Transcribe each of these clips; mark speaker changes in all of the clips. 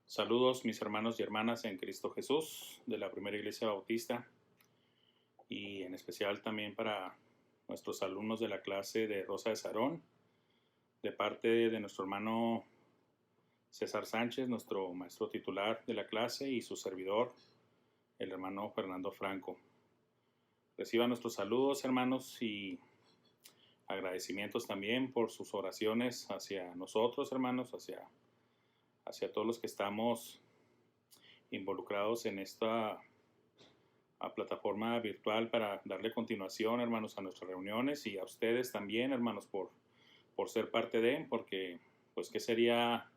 Speaker 1: Saludos mis hermanos y hermanas en Cristo Jesús de la Primera Iglesia Bautista y en especial también para nuestros alumnos de la clase de Rosa de Sarón, de parte de nuestro hermano César Sánchez, nuestro maestro titular de la clase, y su servidor, el hermano Fernando Franco. Reciban nuestros saludos, hermanos, y agradecimientos también por sus oraciones hacia nosotros, hermanos, hacia todos los que estamos involucrados en esta plataforma virtual para darle continuación, hermanos, a nuestras reuniones, y a ustedes también, hermanos, por ser parte de, porque pues qué sería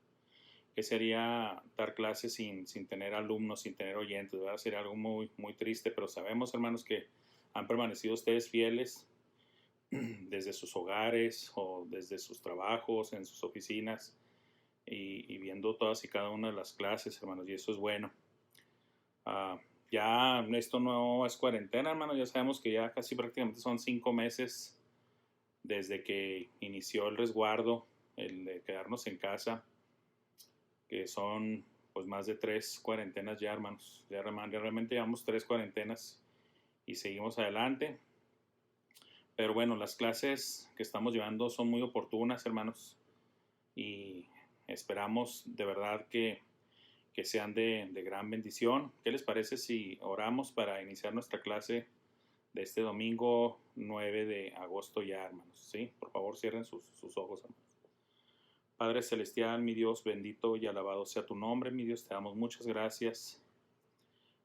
Speaker 1: dar clases sin tener alumnos, sin tener oyentes, ¿verdad? Sería algo muy, muy triste, pero sabemos, hermanos, que han permanecido ustedes fieles desde sus hogares o desde sus trabajos, en sus oficinas, y viendo todas y cada una de las clases, hermanos, y eso es bueno. Ya esto no es cuarentena, hermanos, ya sabemos que ya casi prácticamente son 5 meses desde que inició el resguardo, el de quedarnos en casa, que son pues más de 3 cuarentenas ya, hermanos. Ya realmente llevamos 3 cuarentenas y seguimos adelante. Pero bueno, las clases que estamos llevando son muy oportunas, hermanos, y esperamos de verdad que sean de gran bendición. ¿Qué les parece si oramos para iniciar nuestra clase de este domingo 9 de agosto ya, hermanos? ¿Sí? Por favor, cierren sus ojos, hermanos. Padre Celestial, mi Dios, bendito y alabado sea tu nombre, mi Dios, te damos muchas gracias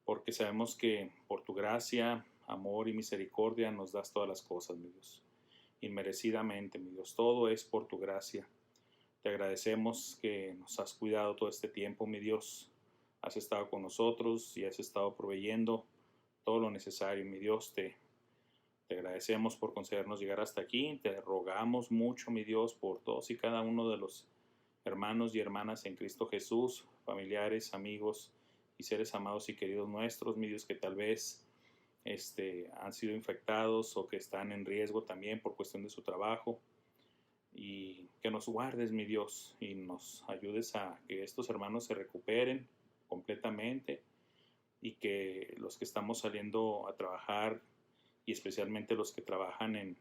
Speaker 1: porque sabemos que por tu gracia, amor y misericordia nos das todas las cosas, mi Dios, inmerecidamente, mi Dios, todo es por tu gracia. Te agradecemos que nos has cuidado todo este tiempo, mi Dios. Has estado con nosotros y has estado proveyendo todo lo necesario, mi Dios. Te agradecemos por concedernos llegar hasta aquí. Te rogamos mucho, mi Dios, por todos y cada uno de los hermanos y hermanas en Cristo Jesús, familiares, amigos y seres amados y queridos nuestros, mi Dios, que tal vez han sido infectados o que están en riesgo también por cuestión de su trabajo. Y que nos guardes, mi Dios, y nos ayudes a que estos hermanos se recuperen completamente, y que los que estamos saliendo a trabajar, y especialmente los que trabajan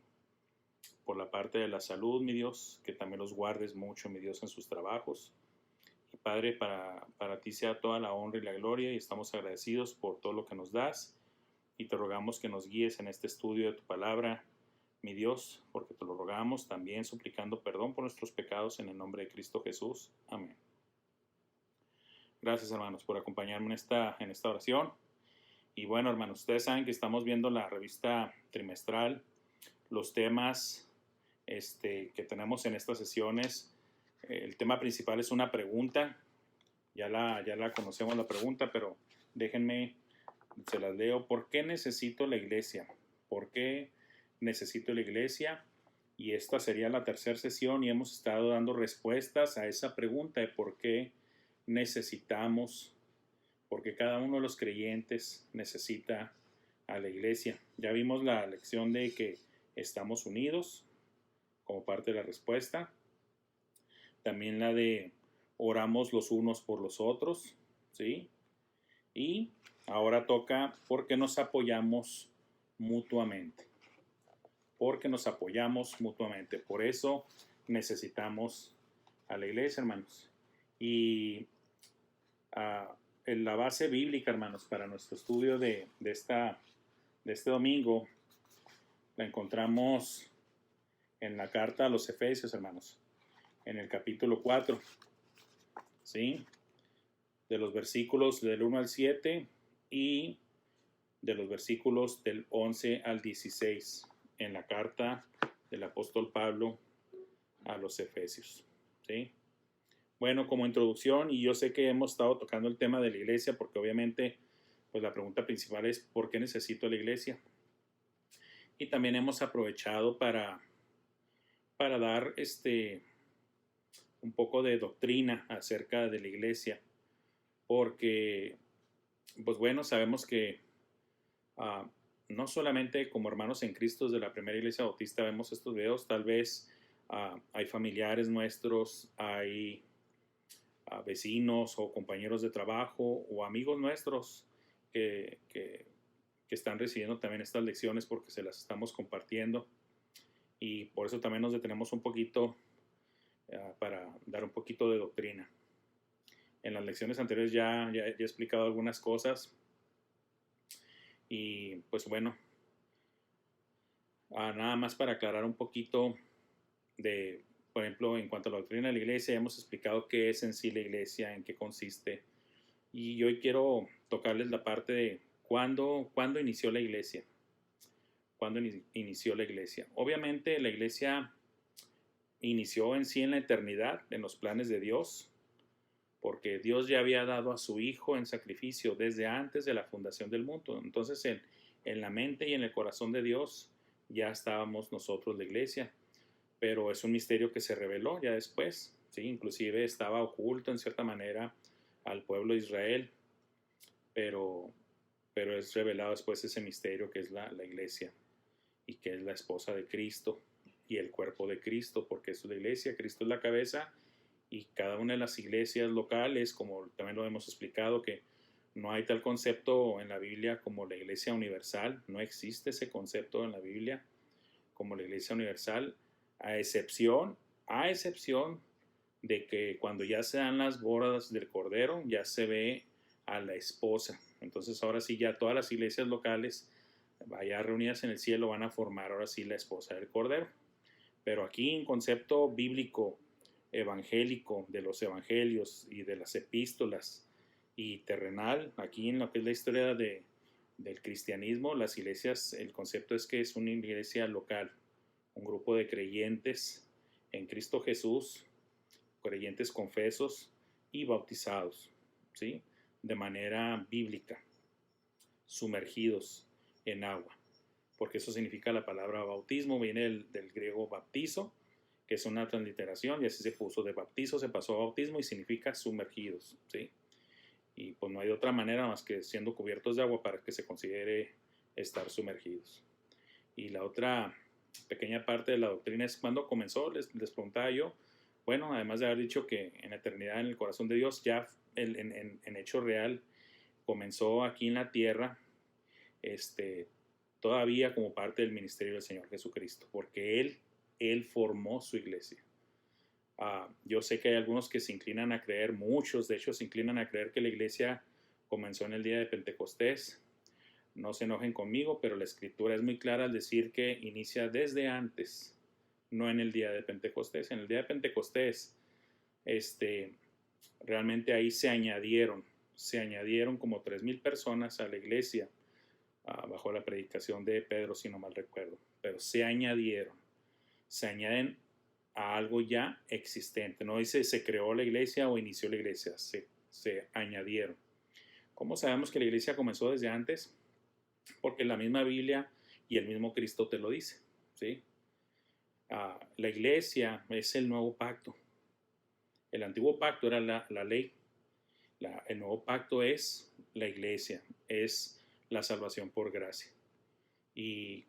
Speaker 1: por la parte de la salud, mi Dios, que también los guardes mucho, mi Dios, en sus trabajos. Y Padre, para ti sea toda la honra y la gloria, y estamos agradecidos por todo lo que nos das, y te rogamos que nos guíes en este estudio de tu palabra, mi Dios, porque te lo rogamos, también suplicando perdón por nuestros pecados en el nombre de Cristo Jesús. Amén. Gracias, hermanos, por acompañarme en esta oración. Y bueno, hermanos, ustedes saben que estamos viendo la revista trimestral, los temas que tenemos en estas sesiones. El tema principal es una pregunta. Ya la conocemos la pregunta, pero déjenme, se las leo. ¿Por qué necesito la iglesia? ¿Por qué necesito la iglesia? Y esta sería la tercera sesión y hemos estado dando respuestas a esa pregunta de por qué necesitamos, porque cada uno de los creyentes necesita a la iglesia. Ya vimos la lección de que estamos unidos como parte de la respuesta. También la de oramos los unos por los otros, ¿sí? Y ahora toca porque nos apoyamos mutuamente. Porque nos apoyamos mutuamente. Por eso necesitamos a la iglesia, hermanos. Y en la base bíblica, hermanos, para nuestro estudio de este domingo, la encontramos en la carta a los Efesios, hermanos, en el capítulo 4, ¿sí? De los versículos del 1 al 7 y de los versículos del 11 al 16, en la carta del apóstol Pablo a los Efesios, ¿sí? Bueno, como introducción, y yo sé que hemos estado tocando el tema de la iglesia, porque obviamente pues la pregunta principal es ¿por qué necesito la iglesia? Y también hemos aprovechado para dar un poco de doctrina acerca de la iglesia, porque pues bueno, sabemos que no solamente como hermanos en Cristo de la Primera Iglesia Bautista vemos estos videos, tal vez hay familiares nuestros, hay a vecinos o compañeros de trabajo o amigos nuestros que están recibiendo también estas lecciones porque se las estamos compartiendo, y por eso también nos detenemos un poquito para dar un poquito de doctrina. En las lecciones anteriores ya he explicado algunas cosas y pues bueno, nada más para aclarar un poquito de, por ejemplo, en cuanto a la doctrina de la iglesia, hemos explicado qué es en sí la iglesia, en qué consiste, y hoy quiero tocarles la parte de cuándo inició la iglesia. ¿Cuándo inició la iglesia? Obviamente la iglesia inició en sí en la eternidad, en los planes de Dios, porque Dios ya había dado a su Hijo en sacrificio desde antes de la fundación del mundo. Entonces en la mente y en el corazón de Dios ya estábamos nosotros, la iglesia, pero es un misterio que se reveló ya después, ¿sí? Inclusive estaba oculto en cierta manera al pueblo de Israel, pero es revelado después ese misterio que es la iglesia, y que es la esposa de Cristo y el cuerpo de Cristo, porque es la iglesia, Cristo es la cabeza, y cada una de las iglesias locales, como también lo hemos explicado, que no hay tal concepto en la Biblia como la iglesia universal, no existe ese concepto en la Biblia como la iglesia universal, a excepción de que cuando ya se dan las bodas del Cordero, ya se ve a la esposa. Entonces ahora sí ya todas las iglesias locales allá reunidas en el cielo van a formar ahora sí la esposa del Cordero. Pero aquí en concepto bíblico, evangélico, de los evangelios y de las epístolas, y terrenal, aquí en lo que es la historia del cristianismo, las iglesias, el concepto es que es una iglesia local, un grupo de creyentes en Cristo Jesús, creyentes confesos y bautizados, ¿sí? De manera bíblica, sumergidos en agua, porque eso significa la palabra bautismo, viene del griego baptizo, que es una transliteración, y así se puso, de bautizo se pasó a bautismo y significa sumergidos, ¿sí? Y pues no hay de otra manera más que siendo cubiertos de agua para que se considere estar sumergidos. Y la otra pequeña parte de la doctrina es cuando comenzó, les preguntaba yo, bueno, además de haber dicho que en la eternidad, en el corazón de Dios, ya en hecho real, comenzó aquí en la tierra, todavía como parte del ministerio del Señor Jesucristo, porque Él formó su iglesia. Yo sé que hay algunos que se inclinan a creer, muchos de hecho se inclinan a creer que la iglesia comenzó en el día de Pentecostés. No se enojen conmigo, pero la escritura es muy clara al decir que inicia desde antes, no en el día de Pentecostés. En el día de Pentecostés, realmente ahí se añadieron como 3,000 personas a la iglesia, bajo la predicación de Pedro, si no mal recuerdo, pero se añaden a algo ya existente. No dice se creó la iglesia o inició la iglesia, se añadieron. ¿Cómo sabemos que la iglesia comenzó desde antes? Porque la misma Biblia y el mismo Cristo te lo dice, ¿sí? La iglesia es el nuevo pacto. El antiguo pacto era la ley. El nuevo pacto es la iglesia, es la salvación por gracia. Y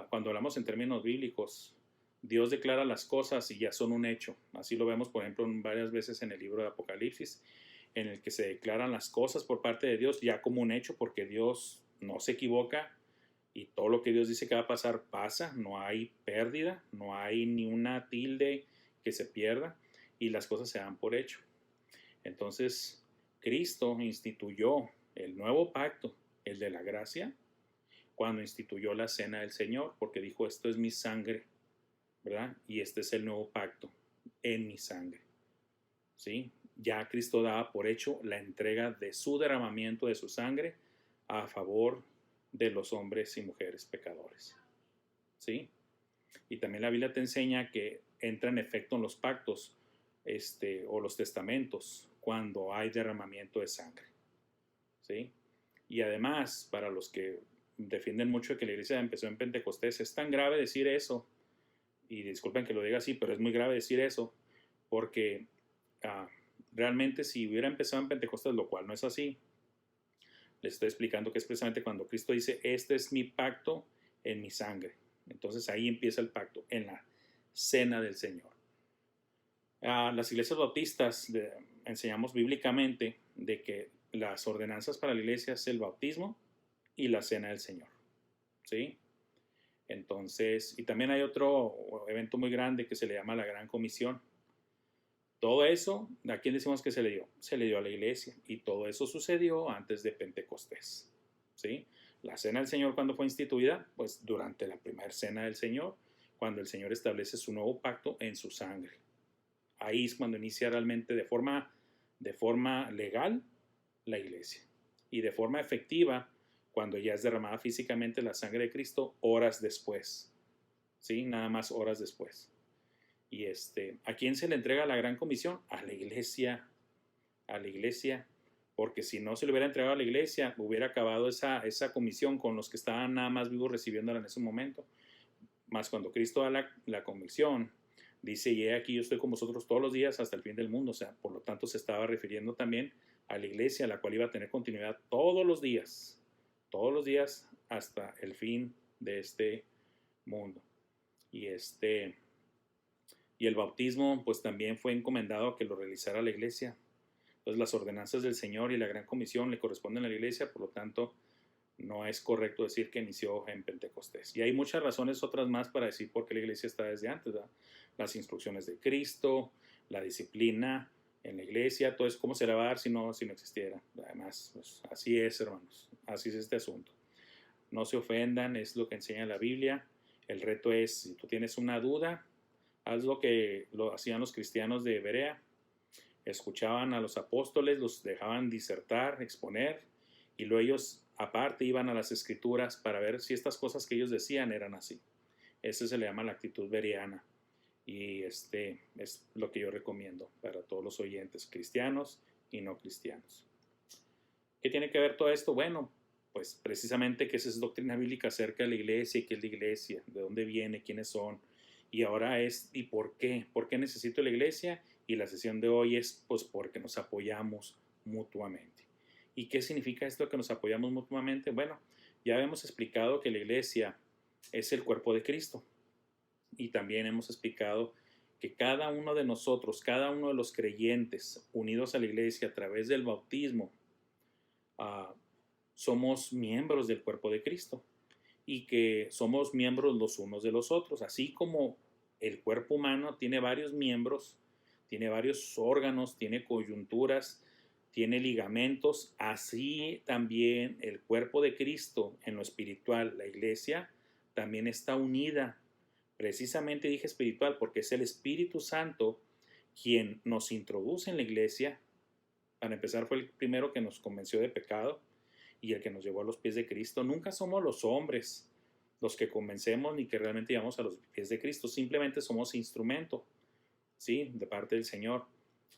Speaker 1: cuando hablamos en términos bíblicos, Dios declara las cosas y ya son un hecho. Así lo vemos, por ejemplo, varias veces en el libro de Apocalipsis, en el que se declaran las cosas por parte de Dios ya como un hecho, porque Dios no se equivoca y todo lo que Dios dice que va a pasar pasa, no hay pérdida, no hay ni una tilde que se pierda, y las cosas se dan por hecho. Entonces, Cristo instituyó el nuevo pacto, el de la gracia, cuando instituyó la cena del Señor, porque dijo, esto es mi sangre, ¿verdad? Y este es el nuevo pacto en mi sangre, ¿sí? Ya Cristo daba por hecho la entrega de su derramamiento de su sangre a favor de los hombres y mujeres pecadores, ¿sí? Y también la Biblia te enseña que entra en efecto en los pactos o los testamentos cuando hay derramamiento de sangre, ¿sí? Y además, para los que defienden mucho que la iglesia empezó en Pentecostés, es tan grave decir eso, y disculpen que lo diga así, pero es muy grave decir eso, porque realmente si hubiera empezado en Pentecostés, lo cual no es así, les estoy explicando que es precisamente cuando Cristo dice, este es mi pacto en mi sangre. Entonces ahí empieza el pacto, en la cena del Señor. Las iglesias bautistas enseñamos bíblicamente de que las ordenanzas para la iglesia es el bautismo y la cena del Señor, ¿sí? Entonces, y también hay otro evento muy grande que se le llama la Gran Comisión. Todo eso, ¿a quién decimos que se le dio? Se le dio a la iglesia, y todo eso sucedió antes de Pentecostés, ¿sí? La cena del Señor, ¿cuándo fue instituida? Pues durante la primera cena del Señor, cuando el Señor establece su nuevo pacto en su sangre. Ahí es cuando inicia realmente de forma legal la iglesia. Y de forma efectiva, cuando ya es derramada físicamente la sangre de Cristo, horas después. ¿Sí? Nada más horas después. Y ¿a quién se le entrega la gran comisión? A la iglesia. A la iglesia. Porque si no se le hubiera entregado a la iglesia, hubiera acabado esa comisión con los que estaban nada más vivos recibiéndola en ese momento. Más cuando Cristo da la comisión, dice, y he aquí yo estoy con vosotros todos los días hasta el fin del mundo. O sea, por lo tanto se estaba refiriendo también a la iglesia, la cual iba a tener continuidad todos los días hasta el fin de este mundo. Y el bautismo pues también fue encomendado a que lo realizara la iglesia. Entonces las ordenanzas del Señor y la gran comisión le corresponden a la iglesia, por lo tanto no es correcto decir que inició en Pentecostés. Y hay muchas razones otras más para decir por qué la iglesia está desde antes, ¿verdad? Las instrucciones de Cristo, la disciplina en la iglesia, todo eso, ¿cómo se le va a dar si no existiera? Además, pues, así es, hermanos, así es este asunto. No se ofendan, es lo que enseña la Biblia. El reto es, si tú tienes una duda, haz lo que lo hacían los cristianos de Berea. Escuchaban a los apóstoles, los dejaban disertar, exponer, y luego ellos aparte iban a las escrituras para ver si estas cosas que ellos decían eran así. Ese se le llama la actitud bereana, y es lo que yo recomiendo para todos los oyentes, cristianos y no cristianos. ¿Qué tiene que ver todo esto? Bueno, pues precisamente que esa es doctrina bíblica acerca de la iglesia y qué es la iglesia, de dónde viene, quiénes son, y ahora es, ¿y por qué? ¿Por qué necesito la iglesia? Y la sesión de hoy es, pues, porque nos apoyamos mutuamente. ¿Y qué significa esto que nos apoyamos mutuamente? Bueno, ya hemos explicado que la iglesia es el cuerpo de Cristo, y también hemos explicado que cada uno de nosotros, cada uno de los creyentes unidos a la iglesia a través del bautismo, somos miembros del cuerpo de Cristo, y que somos miembros los unos de los otros, así como el cuerpo humano tiene varios miembros, tiene varios órganos, tiene coyunturas, tiene ligamentos, así también el cuerpo de Cristo en lo espiritual, la iglesia, también está unida. Precisamente dije espiritual porque es el Espíritu Santo quien nos introduce en la iglesia. Para empezar, fue el primero que nos convenció de pecado y el que nos llevó a los pies de Cristo. Nunca somos los hombres los que convencemos ni que realmente llevamos a los pies de Cristo. Simplemente somos instrumento, ¿sí? De parte del Señor.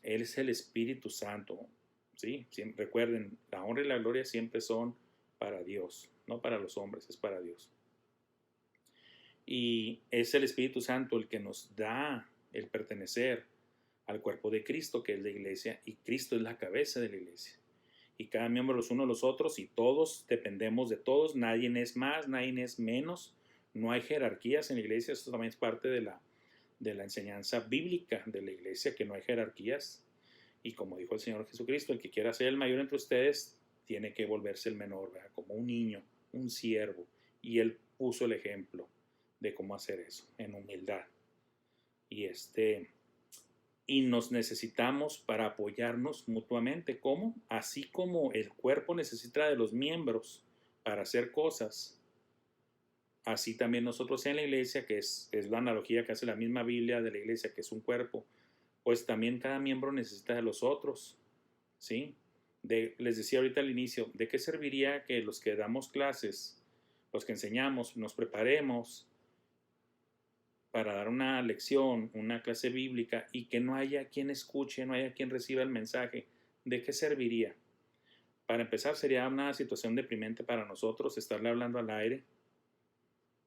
Speaker 1: Él es el Espíritu Santo, ¿sí? Recuerden, la honra y la gloria siempre son para Dios, no para los hombres, es para Dios. Y es el Espíritu Santo el que nos da el pertenecer al cuerpo de Cristo, que es la iglesia, y Cristo es la cabeza de la iglesia. Y cada miembro los unos los otros, y todos dependemos de todos, nadie es más, nadie es menos, no hay jerarquías en la iglesia. Eso también es parte de la enseñanza bíblica de la iglesia, que no hay jerarquías. Y como dijo el Señor Jesucristo, el que quiera ser el mayor entre ustedes tiene que volverse el menor, ¿verdad? Como un niño, un siervo, y Él puso el ejemplo de cómo hacer eso, en humildad. Y nos necesitamos para apoyarnos mutuamente. ¿Cómo? Así como el cuerpo necesita de los miembros para hacer cosas, así también nosotros en la iglesia, que es la analogía que hace la misma Biblia de la iglesia, que es un cuerpo, pues también cada miembro necesita de los otros, ¿sí? Les decía ahorita al inicio, ¿de qué serviría que los que damos clases, los que enseñamos, nos preparemos para dar una lección, una clase bíblica, y que no haya quien escuche, no haya quien reciba el mensaje? ¿De qué serviría? Para empezar, sería una situación deprimente para nosotros estarle hablando al aire,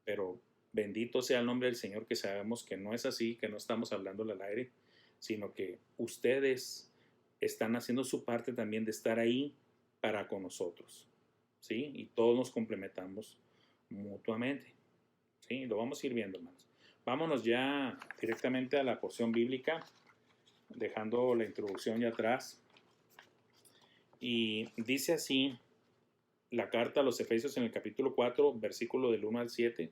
Speaker 1: pero bendito sea el nombre del Señor, que sabemos que no es así, que no estamos hablando al aire, sino que ustedes están haciendo su parte también de estar ahí para con nosotros, ¿sí? Y todos nos complementamos mutuamente, ¿sí? Lo vamos a ir viendo, hermanos. Vámonos ya directamente a la porción bíblica. dejando la introducción ya atrás. Y dice así la carta a los Efesios en el capítulo 4, versículo del 1 al 7,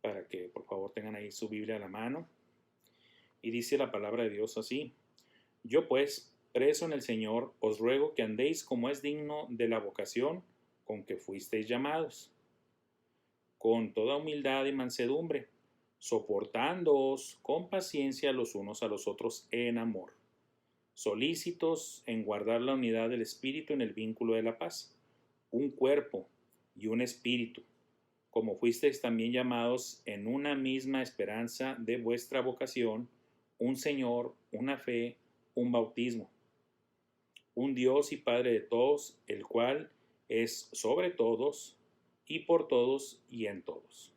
Speaker 1: para que por favor tengan ahí su Biblia a la mano. Y dice la palabra de Dios así: Yo pues, preso en el Señor, os ruego que andéis como es digno de la vocación con que fuisteis llamados, con toda humildad y mansedumbre, soportándoos con paciencia los unos a los otros en amor, solícitos en guardar la unidad del Espíritu en el vínculo de la paz, un cuerpo y un espíritu, como fuisteis también llamados en una misma esperanza de vuestra vocación, un Señor, una fe, un bautismo, un Dios y Padre de todos, el cual es sobre todos y por todos y en todos.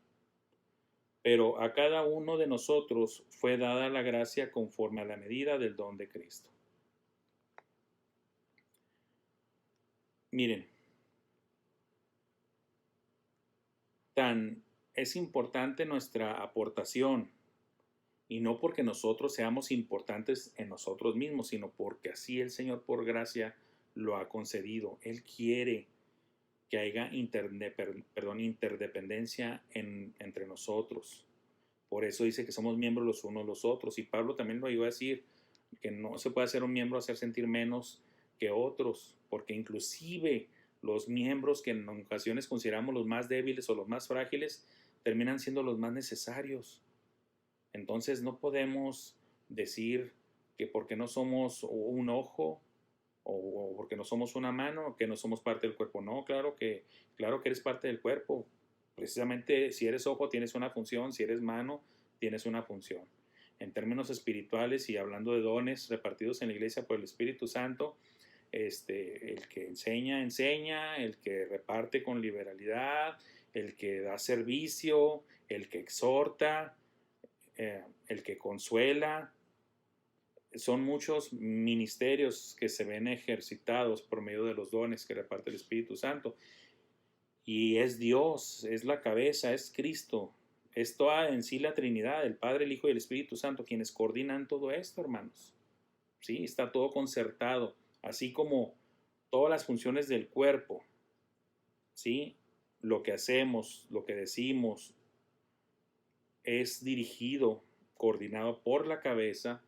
Speaker 1: Pero a cada uno de nosotros fue dada la gracia conforme a la medida del don de Cristo. Miren, tan es importante nuestra aportación, y no porque nosotros seamos importantes en nosotros mismos, sino porque así el Señor por gracia lo ha concedido. Él quiere que haya interdependencia entre nosotros. Por eso dice que somos miembros los unos de los otros. Y Pablo también lo iba a decir, que no se puede hacer un miembro hacer sentir menos que otros, porque inclusive los miembros que en ocasiones consideramos los más débiles o los más frágiles, terminan siendo los más necesarios. Entonces no podemos decir que porque no somos un ojo o porque no somos una mano, que no somos parte del cuerpo. No, claro que eres parte del cuerpo. Precisamente si eres ojo tienes una función, si eres mano tienes una función. En términos espirituales y hablando de dones repartidos en la iglesia por el Espíritu Santo, el que enseña, el que reparte con liberalidad, el que da servicio, el que exhorta, el que consuela. Son muchos ministerios que se ven ejercitados por medio de los dones que reparte el Espíritu Santo. Y es Dios, es la cabeza, es Cristo. Es toda en sí la Trinidad, el Padre, el Hijo y el Espíritu Santo, quienes coordinan todo esto, hermanos. ¿Sí? Está todo concertado, así como todas las funciones del cuerpo. ¿Sí? Lo que hacemos, lo que decimos, es dirigido, coordinado por la cabeza.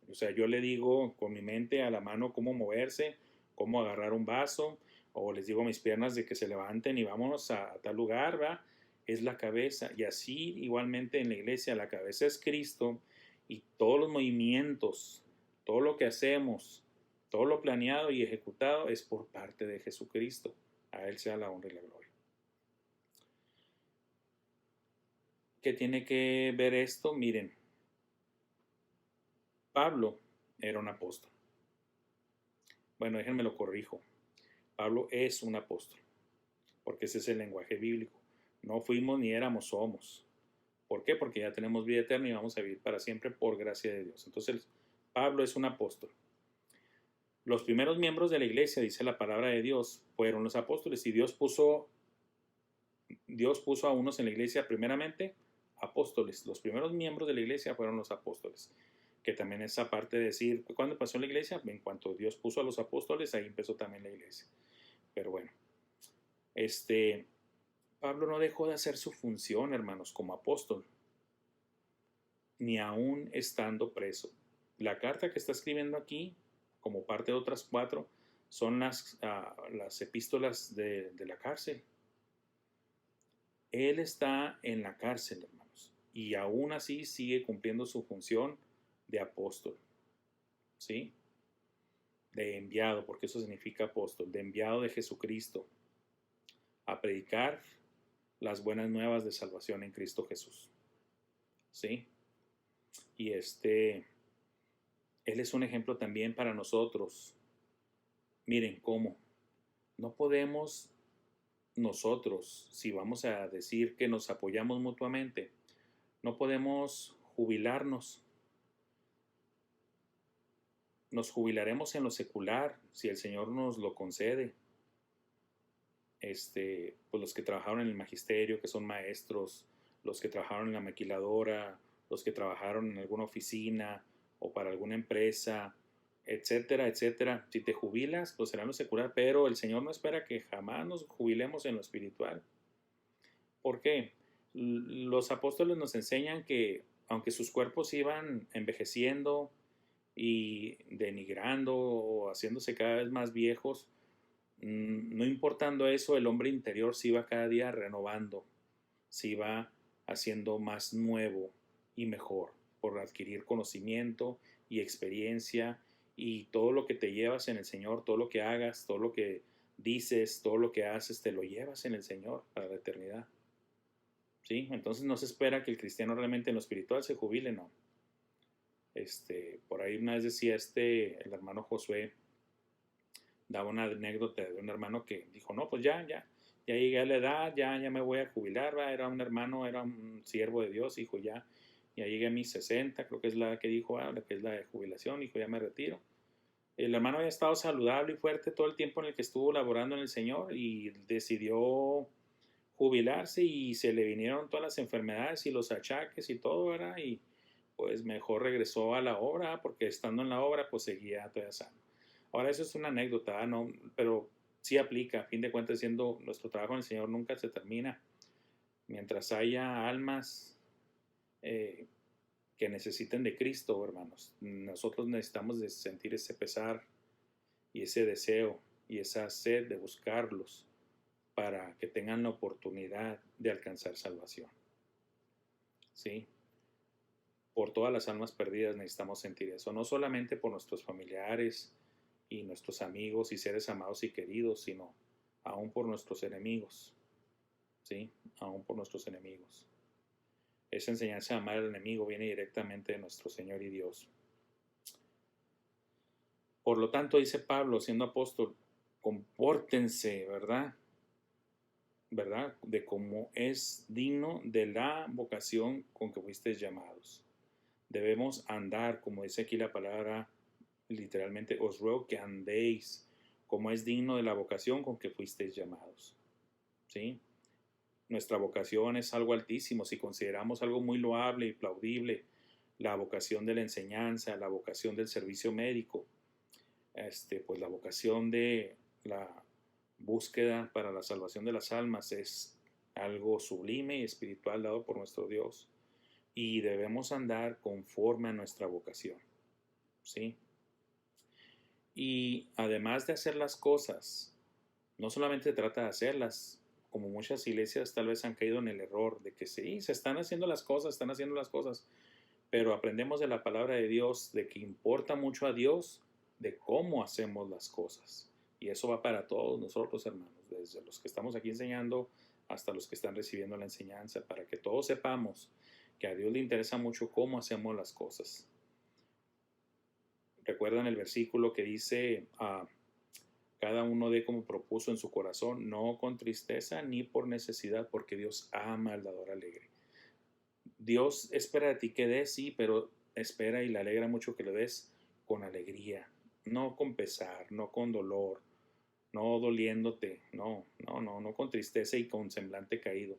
Speaker 1: O sea, yo le digo con mi mente a la mano cómo moverse, cómo agarrar un vaso, o les digo a mis piernas de que se levanten y vámonos a tal lugar, ¿va? Es la cabeza. Y así igualmente en la iglesia, la cabeza es Cristo y todos los movimientos, todo lo que hacemos, todo lo planeado y ejecutado es por parte de Jesucristo. A Él sea la honra y la gloria. ¿Qué tiene que ver esto? Miren, Pablo era un apóstol. Bueno, déjenme lo corrijo. Pablo es un apóstol, porque ese es el lenguaje bíblico. No fuimos ni éramos, somos. ¿Por qué? Porque ya tenemos vida eterna y vamos a vivir para siempre por gracia de Dios. Entonces, Pablo es un apóstol. Los primeros miembros de la iglesia, dice la palabra de Dios, fueron los apóstoles. Y Dios puso a unos en la iglesia primeramente apóstoles. Los primeros miembros de la iglesia fueron los apóstoles. Que también es aparte de decir, ¿cuándo pasó la iglesia? En cuanto Dios puso a los apóstoles, ahí empezó también la iglesia. Pero bueno, Pablo no dejó de hacer su función, hermanos, como apóstol, ni aún estando preso. La carta que está escribiendo aquí, como parte de otras 4, son las epístolas de la cárcel. Él está en la cárcel, hermanos, y aún así sigue cumpliendo su función de apóstol, ¿sí? De enviado, porque eso significa apóstol, de enviado de Jesucristo a predicar las buenas nuevas de salvación en Cristo Jesús, ¿sí? Y Él es un ejemplo también para nosotros. Miren cómo no podemos nosotros, si vamos a decir que nos apoyamos mutuamente, no podemos jubilarnos. Nos jubilaremos en lo secular si el Señor nos lo concede. Pues los que trabajaron en el magisterio, que son maestros, los que trabajaron en la maquiladora, los que trabajaron en alguna oficina o para alguna empresa, etcétera, etcétera. Si te jubilas, pues será en lo secular, pero el Señor no espera que jamás nos jubilemos en lo espiritual. ¿Por qué? Los apóstoles nos enseñan que aunque sus cuerpos iban envejeciendo y denigrando o haciéndose cada vez más viejos, no importando eso, el hombre interior se iba cada día renovando, se iba haciendo más nuevo y mejor por adquirir conocimiento y experiencia, y todo lo que te llevas en el Señor, todo lo que hagas, todo lo que dices, todo lo que haces, te lo llevas en el Señor para la eternidad. ¿Sí? Entonces no se espera que el cristiano realmente en lo espiritual se jubile, no. Por ahí una vez decía el hermano Josué, daba una anécdota de un hermano que dijo, no, pues ya llegué a la edad, ya me voy a jubilar, ¿va? Era un hermano, era un siervo de Dios, dijo, ya llegué a mis 60, creo que es la que dijo, que es la de jubilación, dijo, ya me retiro. El hermano había estado saludable y fuerte todo el tiempo en el que estuvo laborando en el Señor y decidió jubilarse, y se le vinieron todas las enfermedades y los achaques y todo, ¿verdad? Y pues mejor regresó a la obra, porque estando en la obra pues seguía todavía sano. Ahora eso es una anécdota, ¿no? Pero sí aplica, a fin de cuentas, siendo nuestro trabajo en el Señor nunca se termina. Mientras haya almas que necesiten de Cristo, hermanos, nosotros necesitamos de sentir ese pesar y ese deseo y esa sed de buscarlos para que tengan la oportunidad de alcanzar salvación. ¿Sí? Por todas las almas perdidas necesitamos sentir eso, no solamente por nuestros familiares y nuestros amigos y seres amados y queridos, sino aún por nuestros enemigos. ¿Sí? Aún por nuestros enemigos. Esa enseñanza de amar al enemigo viene directamente de nuestro Señor y Dios. Por lo tanto, dice Pablo, siendo apóstol, compórtense, ¿verdad? De cómo es digno de la vocación con que fuisteis llamados. Debemos andar, como dice aquí la palabra, literalmente, os ruego que andéis como es digno de la vocación con que fuisteis llamados. ¿Sí? Nuestra vocación es algo altísimo. Si consideramos algo muy loable y plaudible, la vocación de la enseñanza, la vocación del servicio médico, pues la vocación de la búsqueda para la salvación de las almas es algo sublime y espiritual dado por nuestro Dios, y debemos andar conforme a nuestra vocación. ¿Sí? Y además de hacer las cosas, no solamente se trata de hacerlas, como muchas iglesias tal vez han caído en el error de que sí, se están haciendo las cosas, pero aprendemos de la palabra de Dios de que importa mucho a Dios de cómo hacemos las cosas. Y eso va para todos nosotros, hermanos, desde los que estamos aquí enseñando hasta los que están recibiendo la enseñanza, para que todos sepamos que a Dios le interesa mucho cómo hacemos las cosas. ¿Recuerdan el versículo que dice, cada uno dé como propuso en su corazón, no con tristeza ni por necesidad, porque Dios ama al dador alegre? Dios espera de ti que des, sí, pero espera y le alegra mucho que lo des con alegría, no con pesar, no con dolor, no doliéndote, no con tristeza y con semblante caído.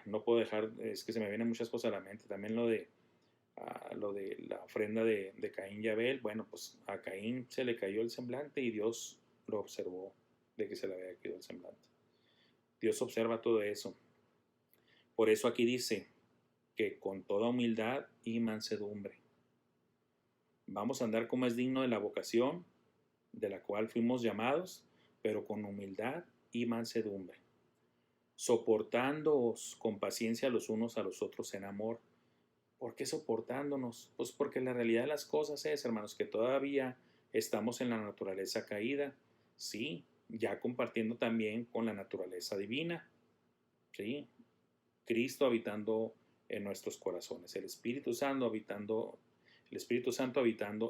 Speaker 1: No puedo dejar, es que se me vienen muchas cosas a la mente. También lo de la ofrenda de Caín y Abel. Bueno, pues a Caín se le cayó el semblante y Dios lo observó de que se le había caído el semblante. Dios observa todo eso. Por eso aquí dice que con toda humildad y mansedumbre vamos a andar como es digno de la vocación de la cual fuimos llamados, pero con humildad y mansedumbre, soportándoos con paciencia los unos a los otros en amor. ¿Por qué soportándonos? Pues porque la realidad de las cosas es, hermanos, que todavía estamos en la naturaleza caída, sí, ya compartiendo también con la naturaleza divina, sí, Cristo habitando en nuestros corazones, el Espíritu Santo habitando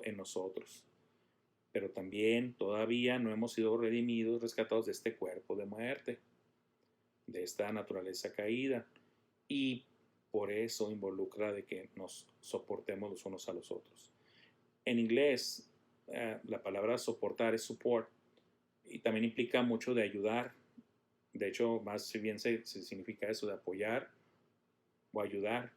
Speaker 1: en nosotros. Pero también todavía no hemos sido redimidos, rescatados de este cuerpo de muerte, de esta naturaleza caída, y por eso involucra de que nos soportemos los unos a los otros. En inglés, la palabra soportar es support, y también implica mucho de ayudar. De hecho, más bien se significa eso, de apoyar o ayudar.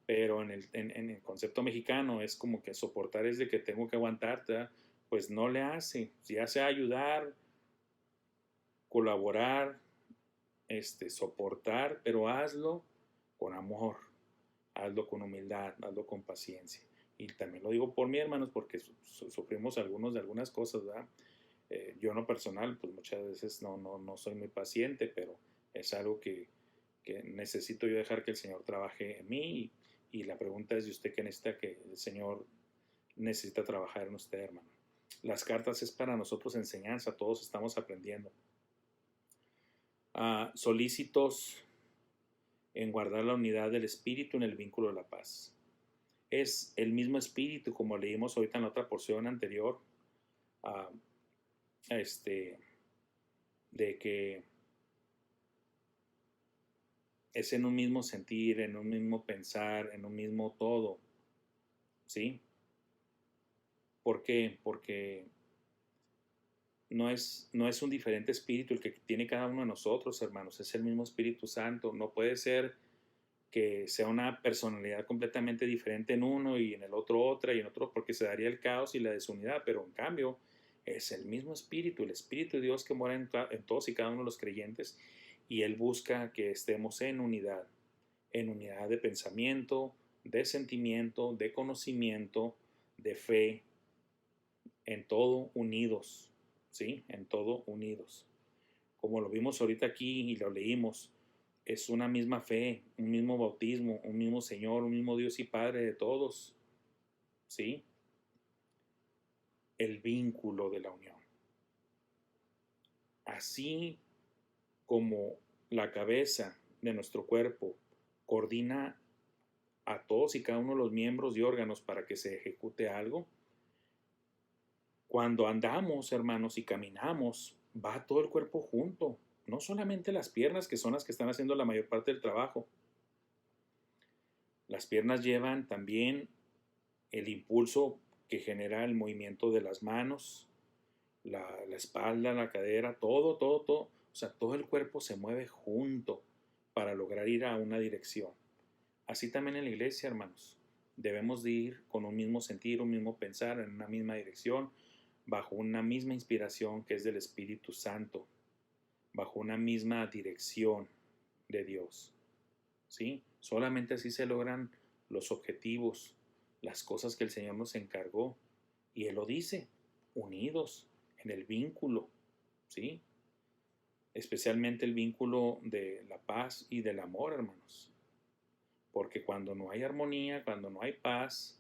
Speaker 1: pero en el concepto mexicano es como que soportar es de que tengo que aguantarte, ¿verdad? Pues no le hace, ya sea ayudar, colaborar, soportar, pero hazlo con amor, hazlo con humildad, hazlo con paciencia. Y también lo digo por mí, hermanos, porque sufrimos algunos de algunas cosas, ¿verdad? Yo en lo personal, pues muchas veces no soy muy paciente, pero es algo que necesito yo dejar que el Señor trabaje en mí. Y la pregunta es de usted, ¿qué necesita que el Señor necesita trabajar en usted, hermano? Las cartas es para nosotros enseñanza, todos estamos aprendiendo. Solícitos en guardar la unidad del espíritu en el vínculo de la paz. Es el mismo espíritu, como leímos ahorita en la otra porción anterior, uh, de que es en un mismo sentir, en un mismo pensar, en un mismo todo, ¿sí? ¿Por qué? Porque no es un diferente espíritu el que tiene cada uno de nosotros, hermanos, es el mismo Espíritu Santo. No puede ser que sea una personalidad completamente diferente en uno y en el otro otra y en otro, porque se daría el caos y la desunidad, pero en cambio es el mismo Espíritu, el Espíritu de Dios que mora en todos y cada uno de los creyentes, y Él busca que estemos en unidad de pensamiento, de sentimiento, de conocimiento, de fe, en todo unidos, ¿sí? En todo unidos. Como lo vimos ahorita aquí y lo leímos, es una misma fe, un mismo bautismo, un mismo Señor, un mismo Dios y Padre de todos, ¿sí? El vínculo de la unión. Así como la cabeza de nuestro cuerpo coordina a todos y cada uno de los miembros y órganos para que se ejecute algo, cuando andamos, hermanos, y caminamos, va todo el cuerpo junto, no solamente las piernas, que son las que están haciendo la mayor parte del trabajo. Las piernas llevan también el impulso que genera el movimiento de las manos, la espalda, la cadera, todo. O sea, todo el cuerpo se mueve junto para lograr ir a una dirección. Así también en la iglesia, hermanos. Debemos de ir con un mismo sentir, un mismo pensar, en una misma dirección, bajo una misma inspiración que es del Espíritu Santo, bajo una misma dirección de Dios. ¿Sí? Solamente así se logran los objetivos, las cosas que el Señor nos encargó. Y Él lo dice, unidos en el vínculo, ¿sí? Especialmente el vínculo de la paz y del amor, hermanos. Porque cuando no hay armonía, cuando no hay paz,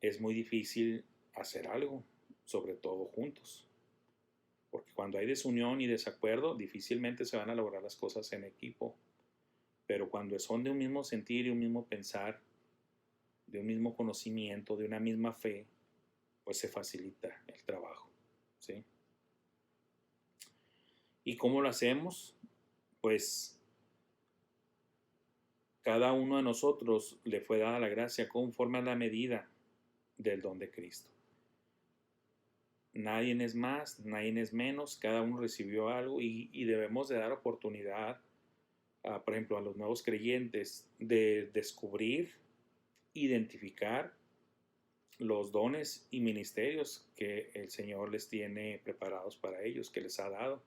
Speaker 1: es muy difícil hacer algo, sobre todo juntos. Porque cuando hay desunión y desacuerdo, difícilmente se van a lograr las cosas en equipo. Pero cuando son de un mismo sentir y un mismo pensar, de un mismo conocimiento, de una misma fe, pues se facilita el trabajo, ¿sí? ¿Y cómo lo hacemos? Pues cada uno de nosotros le fue dada la gracia conforme a la medida del don de Cristo. Nadie es más, nadie es menos, cada uno recibió algo y debemos de dar oportunidad, por ejemplo, a los nuevos creyentes de descubrir, identificar los dones y ministerios que el Señor les tiene preparados para ellos, que les ha dado.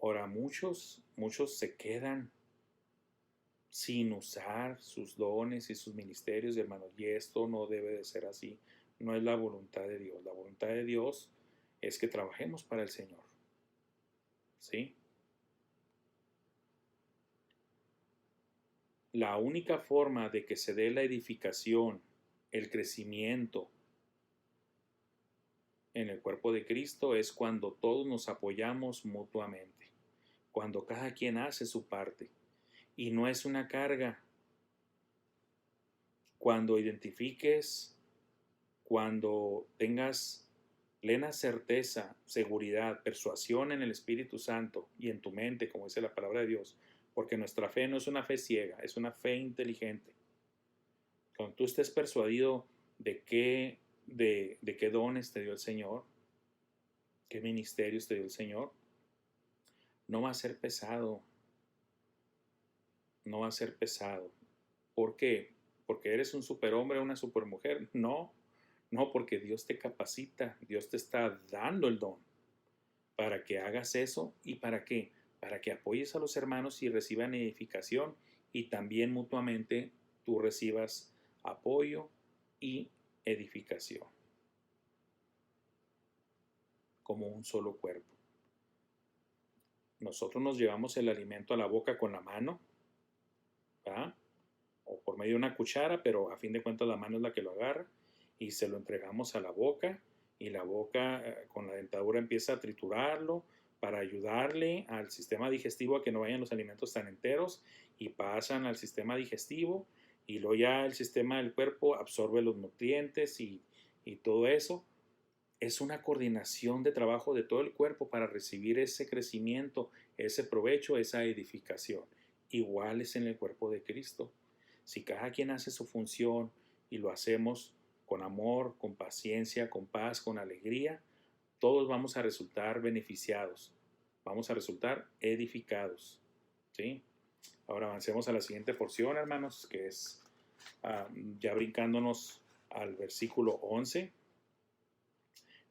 Speaker 1: Ahora, muchos se quedan sin usar sus dones y sus ministerios, hermanos, y esto no debe de ser así. No es la voluntad de Dios. La voluntad de Dios es que trabajemos para el Señor, ¿sí? La única forma de que se dé la edificación, el crecimiento en el cuerpo de Cristo es cuando todos nos apoyamos mutuamente, cuando cada quien hace su parte y no es una carga. Cuando identifiques, cuando tengas plena certeza, seguridad, persuasión en el Espíritu Santo y en tu mente, como dice la palabra de Dios, porque nuestra fe no es una fe ciega, es una fe inteligente. Cuando tú estés persuadido de qué dones te dio el Señor, qué ministerios te dio el Señor, no va a ser pesado, no va a ser pesado. ¿Por qué? ¿Porque eres un superhombre o una supermujer? No, no, porque Dios te capacita, Dios te está dando el don para que hagas eso. ¿Y para qué? Para que apoyes a los hermanos y reciban edificación, y también mutuamente tú recibas apoyo y edificación como un solo cuerpo. Nosotros nos llevamos el alimento a la boca con la mano, ¿verdad? O por medio de una cuchara, pero a fin de cuentas la mano es la que lo agarra, y se lo entregamos a la boca, y la boca con la dentadura empieza a triturarlo para ayudarle al sistema digestivo a que no vayan los alimentos tan enteros, y pasan al sistema digestivo, y luego ya el sistema del cuerpo absorbe los nutrientes y todo eso. Es una coordinación de trabajo de todo el cuerpo para recibir ese crecimiento, ese provecho, esa edificación. Igual es en el cuerpo de Cristo. Si cada quien hace su función y lo hacemos con amor, con paciencia, con paz, con alegría, todos vamos a resultar beneficiados, vamos a resultar edificados. ¿Sí? Ahora avancemos a la siguiente porción, hermanos, que es ya brincándonos al versículo 11.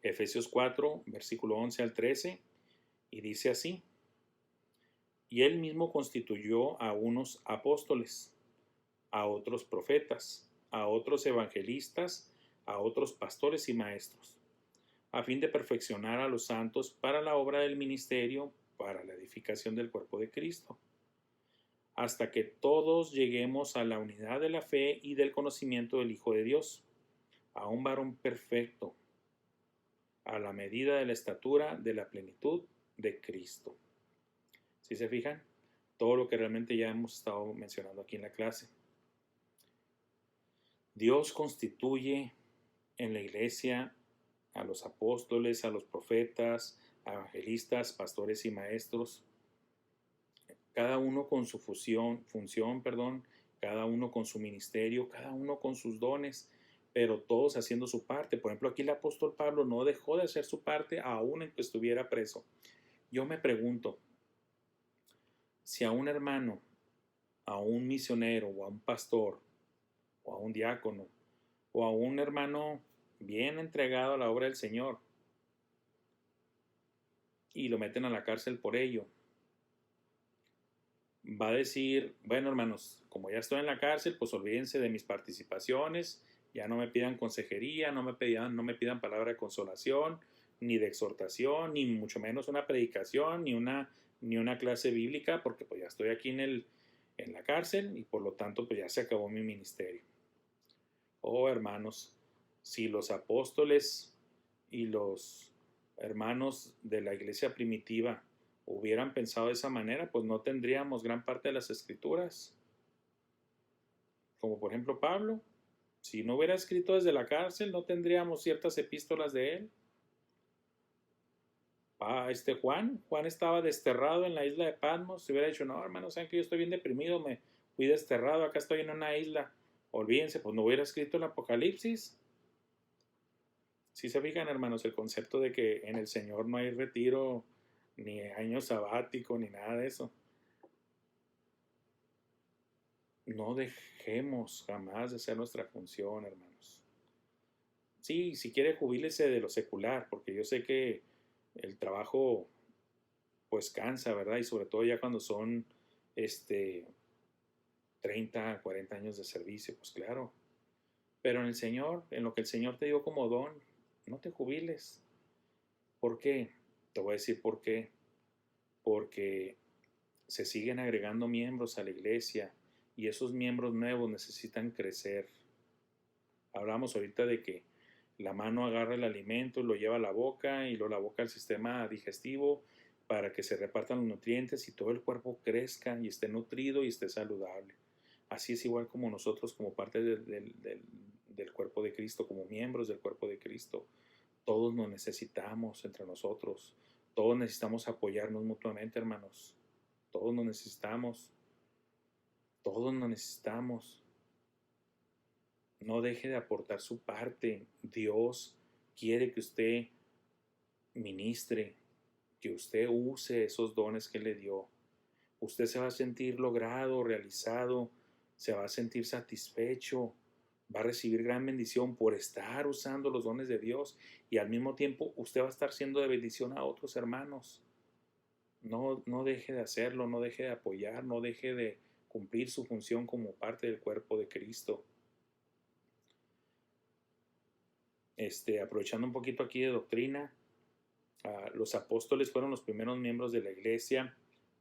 Speaker 1: Efesios 4, versículo 11 al 13, y dice así: y él mismo constituyó a unos apóstoles, a otros profetas, a otros evangelistas, a otros pastores y maestros, a fin de perfeccionar a los santos para la obra del ministerio, para la edificación del cuerpo de Cristo, hasta que todos lleguemos a la unidad de la fe y del conocimiento del Hijo de Dios, a un varón perfecto, a la medida de la estatura de la plenitud de Cristo. ¿Sí se fijan? Todo lo que realmente ya hemos estado mencionando aquí en la clase. Dios constituye en la iglesia a los apóstoles, a los profetas, a evangelistas, pastores y maestros, cada uno con su función, cada uno con su ministerio, cada uno con sus dones, pero todos haciendo su parte. Por ejemplo, aquí el apóstol Pablo no dejó de hacer su parte aún en que estuviera preso. Yo me pregunto, si a un hermano, a un misionero o a un pastor o a un diácono o a un hermano bien entregado a la obra del Señor y lo meten a la cárcel por ello, va a decir, bueno, hermanos, como ya estoy en la cárcel, pues olvídense de mis participaciones, ya no me pidan consejería, no me pidan palabra de consolación, ni de exhortación, ni mucho menos una predicación, ni una clase bíblica, porque pues ya estoy aquí en la cárcel y por lo tanto pues ya se acabó mi ministerio. Oh, hermanos, si los apóstoles y los hermanos de la iglesia primitiva hubieran pensado de esa manera, pues no tendríamos gran parte de las escrituras. Como por ejemplo Pablo, si no hubiera escrito desde la cárcel, no tendríamos ciertas epístolas de él. Juan estaba desterrado en la isla de Patmos. Si hubiera dicho, no, hermanos, saben que yo estoy bien deprimido, me fui desterrado, acá estoy en una isla. Olvídense, pues no hubiera escrito el Apocalipsis. Si se fijan, hermanos, el concepto de que en el Señor no hay retiro, ni año sabático, ni nada de eso. No dejemos jamás de hacer nuestra función, hermanos. Sí, si quiere, jubílese de lo secular, porque yo sé que el trabajo pues cansa, ¿verdad? Y sobre todo ya cuando son 30, 40 años de servicio, pues claro. Pero en el Señor, en lo que el Señor te dio como don, no te jubiles. ¿Por qué? Te voy a decir por qué. Porque se siguen agregando miembros a la iglesia y esos miembros nuevos necesitan crecer. Hablamos ahorita de que la mano agarra el alimento, lo lleva a la boca y luego la boca al sistema digestivo para que se repartan los nutrientes y todo el cuerpo crezca y esté nutrido y esté saludable. Así es igual como nosotros, como parte del cuerpo de Cristo, como miembros del cuerpo de Cristo. Todos nos necesitamos entre nosotros. Todos necesitamos apoyarnos mutuamente, hermanos. Todos nos necesitamos. Todos nos necesitamos. No deje de aportar su parte. Dios quiere que usted ministre, que usted use esos dones que le dio. Usted se va a sentir logrado, realizado, se va a sentir satisfecho, va a recibir gran bendición por estar usando los dones de Dios y al mismo tiempo usted va a estar siendo de bendición a otros hermanos. No deje de hacerlo, no deje de apoyar, no deje de cumplir su función como parte del cuerpo de Cristo. Aprovechando un poquito aquí de doctrina, los apóstoles fueron los primeros miembros de la iglesia,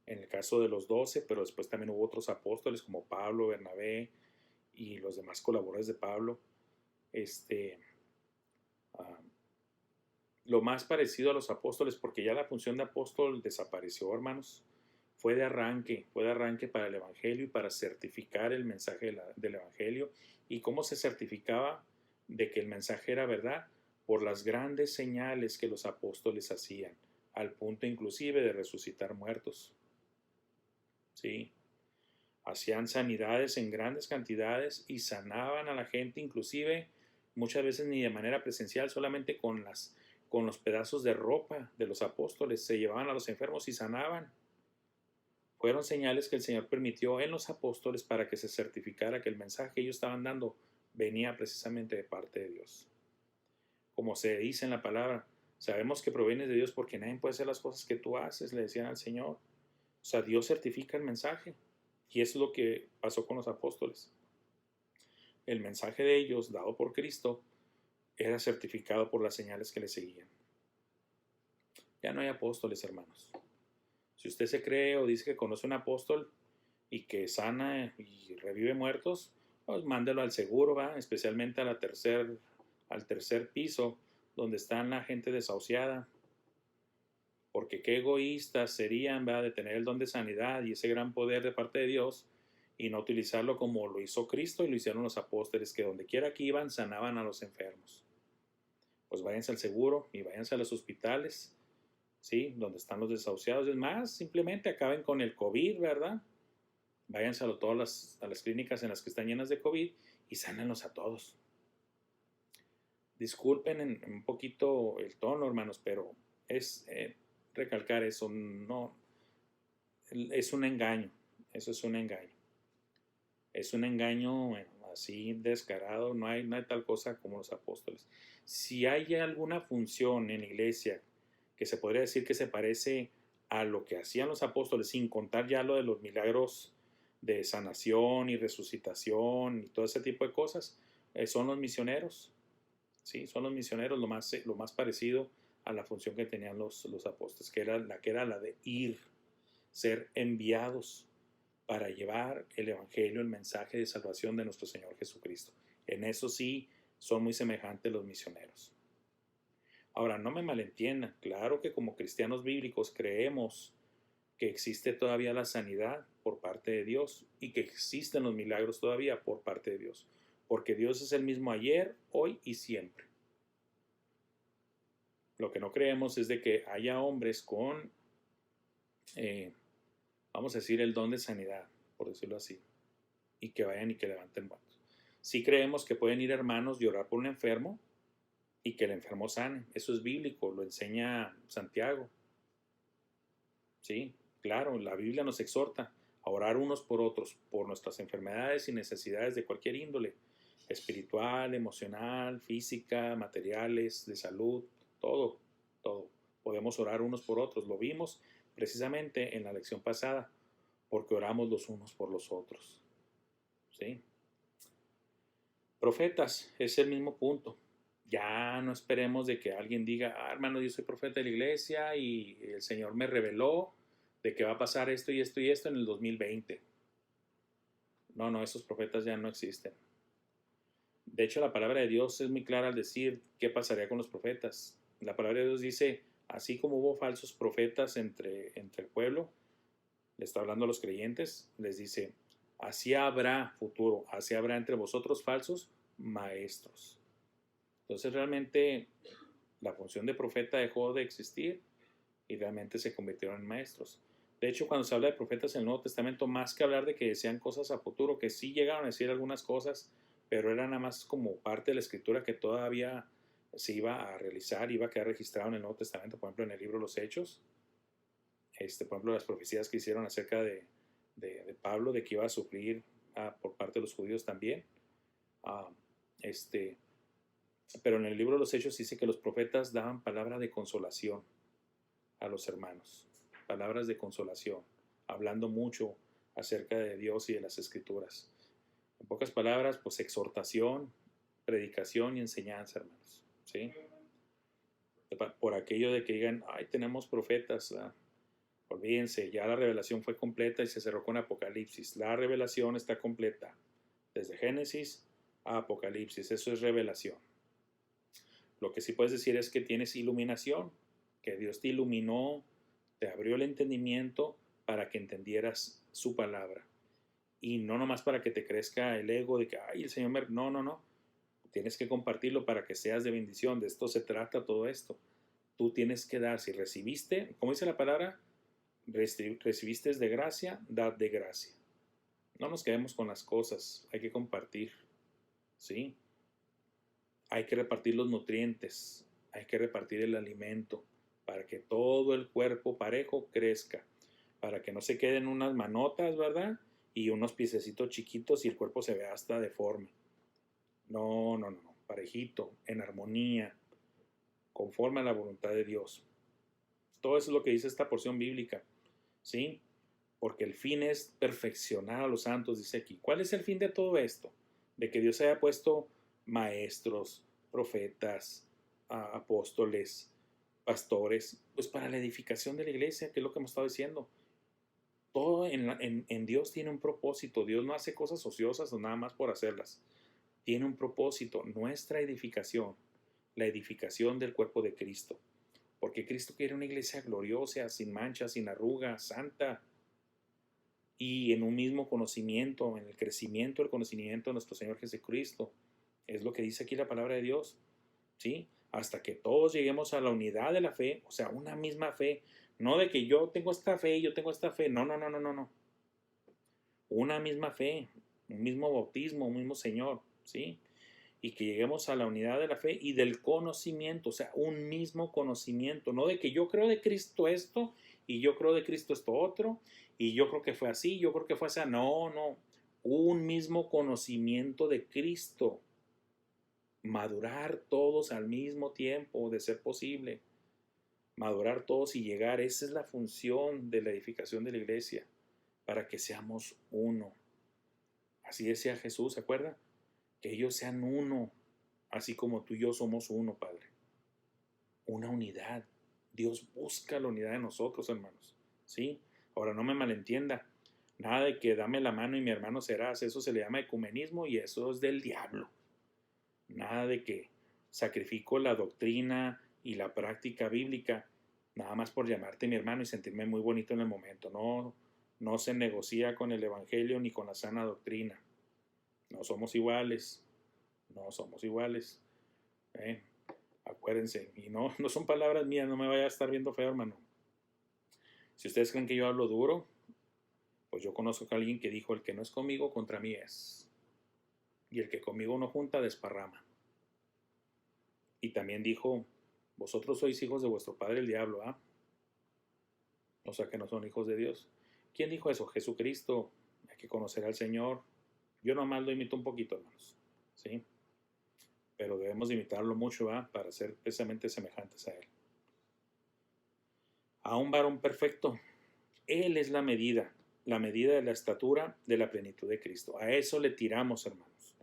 Speaker 1: en el caso de los 12, pero después también hubo otros apóstoles como Pablo, Bernabé y los demás colaboradores de Pablo. Lo más parecido a los apóstoles, porque ya la función de apóstol desapareció, hermanos, fue de arranque para el Evangelio y para certificar el mensaje del Evangelio. ¿Y cómo se certificaba de que el mensaje era verdad? Por las grandes señales que los apóstoles hacían, al punto inclusive de resucitar muertos. ¿Sí? Hacían sanidades en grandes cantidades y sanaban a la gente, inclusive muchas veces ni de manera presencial, solamente con los pedazos de ropa de los apóstoles se llevaban a los enfermos y sanaban. Fueron señales que el Señor permitió en los apóstoles para que se certificara que el mensaje que ellos estaban dando venía precisamente de parte de Dios. Como se dice en la palabra, sabemos que proviene de Dios porque nadie puede hacer las cosas que tú haces, le decían al Señor. O sea, Dios certifica el mensaje. Y eso es lo que pasó con los apóstoles. El mensaje de ellos, dado por Cristo, era certificado por las señales que le seguían. Ya no hay apóstoles, hermanos. Si usted se cree o dice que conoce un apóstol y que sana y revive muertos, pues mándelo al seguro, ¿va? Especialmente al tercer piso, donde está la gente desahuciada. Porque qué egoístas serían, ¿va?, de tener el don de sanidad y ese gran poder de parte de Dios y no utilizarlo como lo hizo Cristo y lo hicieron los apóstoles, que donde quiera que iban sanaban a los enfermos. Pues váyanse al seguro y váyanse a los hospitales, ¿sí?, donde están los desahuciados. Es más, simplemente acaben con el COVID, ¿verdad? Váyanse a todas las clínicas en las que están llenas de COVID y sánenlos a todos. Disculpen un poquito el tono, hermanos, pero es recalcar eso, no, es un engaño, eso es un engaño. Es un engaño así descarado, no hay tal cosa como los apóstoles. Si hay alguna función en la iglesia que se podría decir que se parece a lo que hacían los apóstoles, sin contar ya lo de los milagros de sanación y resucitación y todo ese tipo de cosas, son los misioneros. Sí, son los misioneros lo más parecido a la función que tenían los apóstoles, que era la de ir, ser enviados para llevar el evangelio, el mensaje de salvación de nuestro Señor Jesucristo. En eso sí son muy semejantes los misioneros. Ahora, no me malentiendan, claro que como cristianos bíblicos creemos que existe todavía la sanidad por parte de Dios y que existen los milagros todavía por parte de Dios, porque Dios es el mismo ayer, hoy y siempre. Lo que no creemos es de que haya hombres con, vamos a decir, el don de sanidad, por decirlo así, y que vayan y que levanten muertos. Sí creemos que pueden ir hermanos y orar por un enfermo y que el enfermo sane. Eso es bíblico, lo enseña Santiago. Sí, claro, la Biblia nos exhorta a orar unos por otros, por nuestras enfermedades y necesidades de cualquier índole, espiritual, emocional, física, materiales, de salud, todo. Podemos orar unos por otros. Lo vimos precisamente en la lección pasada, porque oramos los unos por los otros. ¿Sí? Profetas, es el mismo punto. Ya no esperemos de que alguien diga, hermano, yo soy profeta de la iglesia y el Señor me reveló de que va a pasar esto y esto y esto en el 2020. No, esos profetas ya no existen. De hecho, la palabra de Dios es muy clara al decir qué pasaría con los profetas. La palabra de Dios dice, así como hubo falsos profetas entre el pueblo, le está hablando a los creyentes, les dice, así habrá futuro, así habrá entre vosotros falsos maestros. Entonces realmente la función de profeta dejó de existir y realmente se convirtieron en maestros. De hecho, cuando se habla de profetas en el Nuevo Testamento, más que hablar de que decían cosas a futuro, que sí llegaron a decir algunas cosas, pero era nada más como parte de la escritura que todavía se iba a realizar, iba a quedar registrado en el Nuevo Testamento, por ejemplo en el libro de los Hechos, por ejemplo las profecías que hicieron acerca de Pablo, de que iba a sufrir por parte de los judíos también. Ah, pero en el libro de los Hechos dice que los profetas daban palabra de consolación a los hermanos, palabras de consolación, hablando mucho acerca de Dios y de las Escrituras. En pocas palabras, pues exhortación, predicación y enseñanza, hermanos, ¿sí? Por aquello de que digan, ay, tenemos profetas, ¿verdad? Olvídense, ya la revelación fue completa y se cerró con Apocalipsis. La revelación está completa, desde Génesis a Apocalipsis, eso es revelación. Lo que sí puedes decir es que tienes iluminación, que Dios te iluminó, te abrió el entendimiento para que entendieras su palabra. Y no nomás para que te crezca el ego de que, ay, el Señor me... No, no, no. Tienes que compartirlo para que seas de bendición. De esto se trata todo esto. Tú tienes que dar. Si recibiste, como dice la palabra, recibiste de gracia, dad de gracia. No nos quedemos con las cosas. Hay que compartir. ¿Sí? Hay que repartir los nutrientes. Hay que repartir el alimento para que todo el cuerpo parejo crezca. Para que no se queden unas manotas, ¿verdad? Y unos piececitos chiquitos y el cuerpo se vea hasta deforme. No, no, no, parejito, en armonía, conforme a la voluntad de Dios. Todo eso es lo que dice esta porción bíblica, ¿sí? Porque el fin es perfeccionar a los santos, dice aquí. ¿Cuál es el fin de todo esto? De que Dios haya puesto maestros, profetas, apóstoles, pastores, pues para la edificación de la iglesia, que es lo que hemos estado diciendo. Todo en Dios tiene un propósito. Dios no hace cosas ociosas o nada más por hacerlas. Tiene un propósito, nuestra edificación, la edificación del cuerpo de Cristo. Porque Cristo quiere una iglesia gloriosa, sin mancha, sin arruga, santa, y en un mismo conocimiento, en el crecimiento del conocimiento de nuestro Señor Jesucristo. Es lo que dice aquí la palabra de Dios, ¿sí? Hasta que todos lleguemos a la unidad de la fe, o sea, una misma fe. No de que yo tengo esta fe y yo tengo esta fe. No, no, no, no, no, no. Una misma fe, un mismo bautismo, un mismo Señor, ¿sí? Y que lleguemos a la unidad de la fe y del conocimiento, o sea, un mismo conocimiento, no de que yo creo de Cristo esto y yo creo de Cristo esto otro y yo creo que fue así, yo creo que fue así. No, no, un mismo conocimiento de Cristo. Madurar todos al mismo tiempo, de ser posible. Madurar todos y llegar, esa es la función de la edificación de la iglesia, para que seamos uno. Así decía Jesús, ¿se acuerda? Que ellos sean uno, así como tú y yo somos uno, Padre. Una unidad. Dios busca la unidad de nosotros, hermanos. ¿Sí? Ahora no me malentienda. Nada de que dame la mano y mi hermano serás. Eso se le llama ecumenismo y eso es del diablo. Nada de que sacrifico la doctrina y la práctica bíblica nada más por llamarte mi hermano y sentirme muy bonito en el momento. No, no se negocia con el evangelio ni con la sana doctrina. No somos iguales. No somos iguales. Acuérdense. Y no, no son palabras mías. No me vaya a estar viendo feo, hermano. Si ustedes creen que yo hablo duro, pues yo conozco a alguien que dijo: el que no es conmigo, contra mí es. Y el que conmigo no junta, desparrama. Y también dijo: vosotros sois hijos de vuestro padre el diablo, ¿ah? O sea que no son hijos de Dios. ¿Quién dijo eso? Jesucristo. Hay que conocer al Señor. Yo nomás lo imito un poquito, hermanos. ¿Sí? Pero debemos imitarlo mucho, ¿va? Para ser precisamente semejantes a Él. A un varón perfecto. Él es la medida de la estatura de la plenitud de Cristo. A eso le tiramos, hermanos.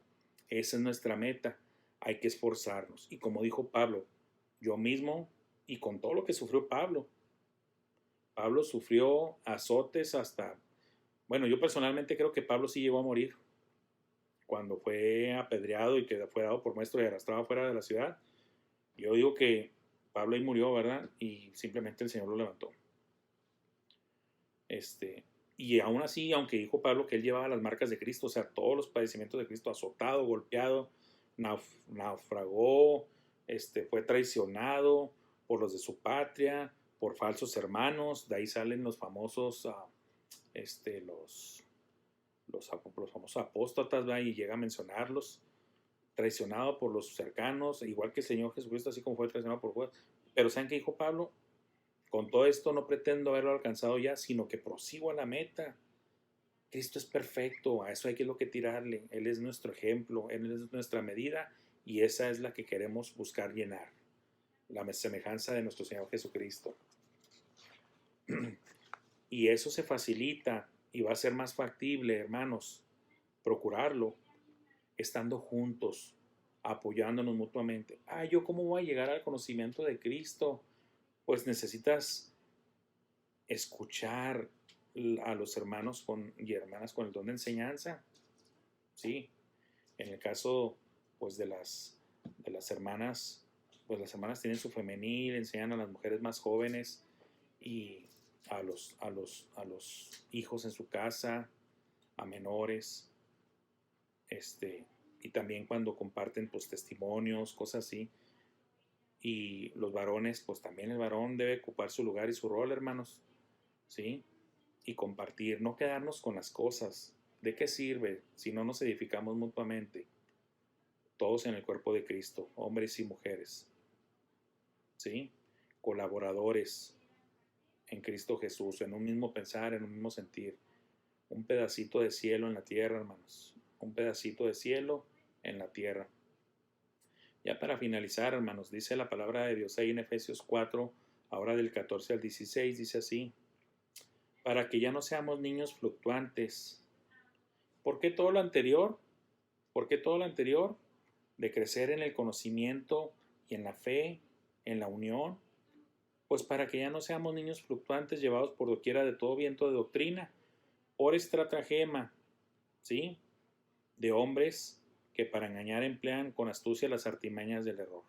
Speaker 1: Esa es nuestra meta. Hay que esforzarnos. Y como dijo Pablo, yo mismo, y con todo lo que sufrió Pablo, Pablo sufrió azotes hasta... Bueno, yo personalmente creo que Pablo sí llegó a morir cuando fue apedreado y que fue dado por muerto y arrastrado fuera de la ciudad. Yo digo que Pablo ahí murió, ¿verdad? Y simplemente el Señor lo levantó. Y aún así, aunque dijo Pablo que él llevaba las marcas de Cristo, o sea, todos los padecimientos de Cristo, azotado, golpeado, naufragó, fue traicionado por los de su patria, por falsos hermanos. De ahí salen los famosos, los famosos apóstatas, ¿verdad? Y llega a mencionarlos. Traicionado por los cercanos, igual que el Señor Jesucristo, así como fue traicionado por Judas. Pero ¿saben qué dijo Pablo? Con todo esto no pretendo haberlo alcanzado ya, sino que prosigo a la meta. Cristo es perfecto, a eso hay que lo que tirarle. Él es nuestro ejemplo, Él es nuestra medida y esa es la que queremos buscar llenar, la semejanza de nuestro Señor Jesucristo. Y eso se facilita y va a ser más factible, hermanos, procurarlo estando juntos, apoyándonos mutuamente. ¿Yo cómo voy a llegar al conocimiento de Cristo? Pues necesitas escuchar a los hermanos y hermanas con el don de enseñanza. Sí, en el caso pues de las hermanas, pues las hermanas tienen su femenil, enseñan a las mujeres más jóvenes y a los hijos en su casa, a menores, y también cuando comparten pues testimonios, cosas así. Y los varones, pues también el varón debe ocupar su lugar y su rol, hermanos, ¿sí? Y compartir, no quedarnos con las cosas. ¿De qué sirve si no nos edificamos mutuamente? Todos en el cuerpo de Cristo, hombres y mujeres, ¿sí? Colaboradores en Cristo Jesús, en un mismo pensar, en un mismo sentir. Un pedacito de cielo en la tierra, hermanos. Un pedacito de cielo en la tierra. Ya para finalizar, hermanos, dice la palabra de Dios ahí en Efesios 4, ahora del 14 al 16, dice así: para que ya no seamos niños fluctuantes. ¿Por qué todo lo anterior? ¿Por qué todo lo anterior? De crecer en el conocimiento y en la fe, en la unión. Pues para que ya no seamos niños fluctuantes llevados por doquiera de todo viento de doctrina, por estratagema, ¿sí? De hombres que para engañar emplean con astucia las artimañas del error.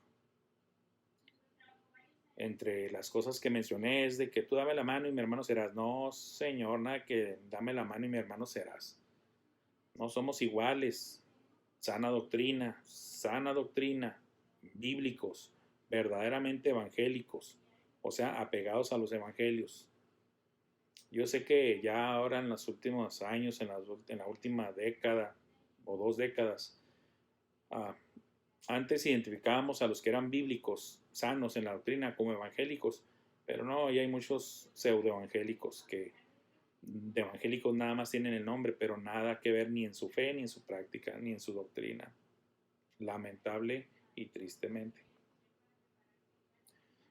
Speaker 1: Entre las cosas que mencioné es de que tú dame la mano y mi hermano serás. No, Señor, nada que dame la mano y mi hermano serás. No somos iguales. Sana doctrina, bíblicos, verdaderamente evangélicos, o sea, apegados a los evangelios. Yo sé que ya ahora en los últimos años, en la última década o 2 décadas, antes identificábamos a los que eran bíblicos, sanos en la doctrina, como evangélicos, pero no, ya hay muchos pseudoevangélicos que de evangélicos nada más tienen el nombre, pero nada que ver ni en su fe, ni en su práctica, ni en su doctrina. Lamentable y tristemente.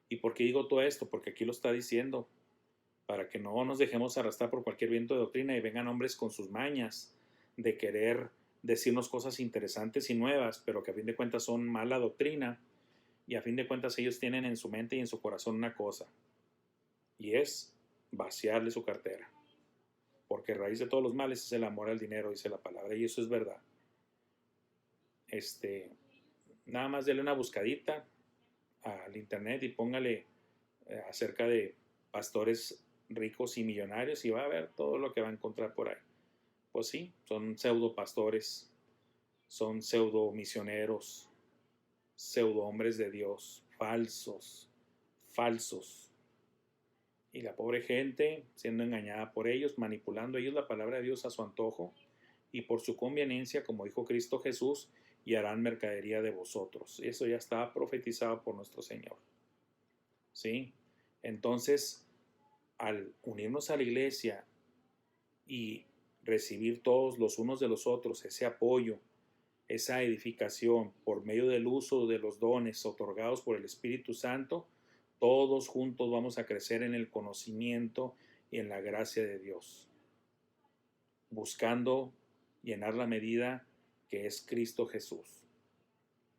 Speaker 1: ¿Y por qué digo todo esto? Porque aquí lo está diciendo, para que no nos dejemos arrastrar por cualquier viento de doctrina y vengan hombres con sus mañas de querer decirnos cosas interesantes y nuevas, pero que a fin de cuentas son mala doctrina, y a fin de cuentas ellos tienen en su mente y en su corazón una cosa, y es vaciarle su cartera, porque raíz de todos los males es el amor al dinero, dice la palabra, y eso es verdad. Nada más dele una buscadita al internet y póngale acerca de pastores ricos y millonarios y va a ver todo lo que va a encontrar por ahí. Pues sí, son pseudo pastores, son pseudo misioneros, pseudo hombres de Dios, falsos. Y la pobre gente siendo engañada por ellos, manipulando ellos la palabra de Dios a su antojo y por su conveniencia, como dijo Cristo Jesús, y harán mercadería de vosotros. Eso ya está profetizado por nuestro Señor. ¿Sí? Entonces, al unirnos a la iglesia y recibir todos los unos de los otros ese apoyo, esa edificación por medio del uso de los dones otorgados por el Espíritu Santo, todos juntos vamos a crecer en el conocimiento y en la gracia de Dios, buscando llenar la medida que es Cristo Jesús.